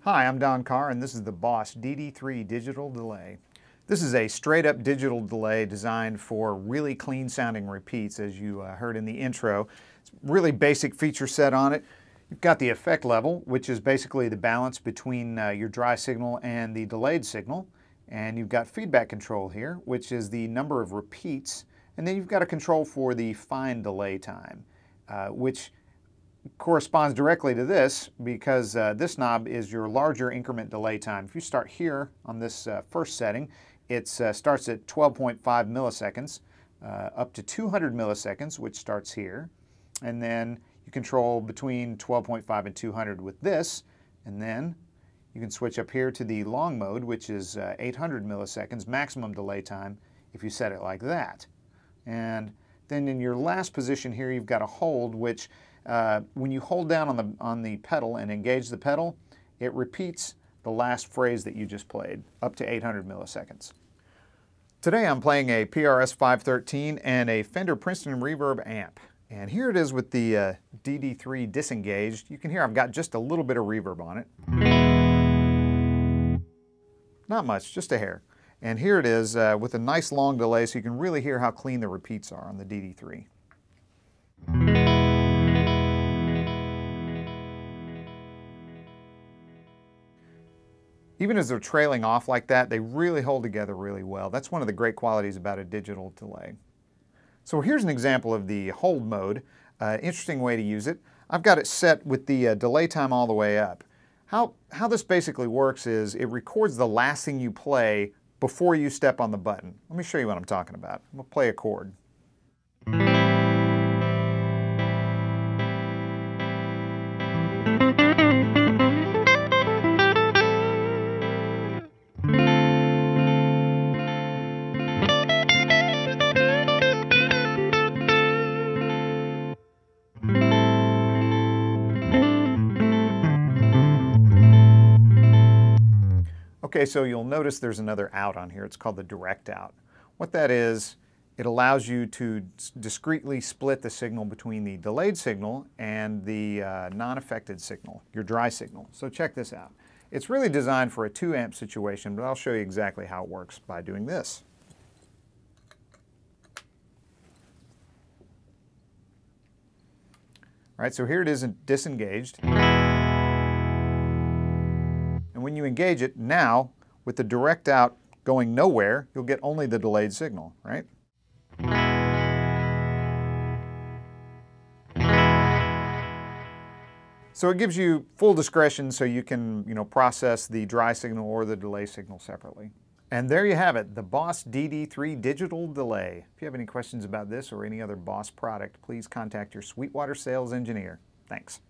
Hi, I'm Don Carr, and this is the Boss DD3 digital delay. This is a straight-up digital delay designed for really clean-sounding repeats, as you heard in the intro. It's a really basic feature set on it. You've got the effect level, which is basically the balance between your dry signal and the delayed signal. And you've got feedback control here, which is the number of repeats. And then you've got a control for the fine delay time, which corresponds directly to this because this knob is your larger increment delay time. If you start here on this first setting, it starts at 12.5 milliseconds up to 200 milliseconds, which starts here. And then you control between 12.5 and 200 with this. And then you can switch up here to the long mode, which is 800 milliseconds maximum delay time if you set it like that. And then in your last position here, you've got a hold, which when you hold down on the pedal and engage the pedal, it repeats the last phrase that you just played, up to 800 milliseconds. Today I'm playing a PRS 513 and a Fender Princeton Reverb amp. And here it is with the DD3 disengaged. You can hear I've got just a little bit of reverb on it. Not much, just a hair. And here it is with a nice long delay so you can really hear how clean the repeats are on the DD3. Even as they're trailing off like that, they really hold together really well. That's one of the great qualities about a digital delay. So here's an example of the hold mode. Interesting way to use it. I've got it set with the delay time all the way up. How this basically works is it records the last thing you play before you step on the button. Let me show you what I'm talking about. I'm going to play a chord. Okay, so you'll notice there's another out on here. It's called the direct out. What that is, it allows you to discretely split the signal between the delayed signal and the non-affected signal, your dry signal. So check this out. It's really designed for a 2-amp situation, but I'll show you exactly how it works by doing this. All right, so here it is disengaged. And when you engage it, now, with the direct out going nowhere, you'll get only the delayed signal, right? So it gives you full discretion so you can, process the dry signal or the delay signal separately. And there you have it, the Boss DD3 digital delay. If you have any questions about this or any other Boss product, please contact your Sweetwater sales engineer. Thanks.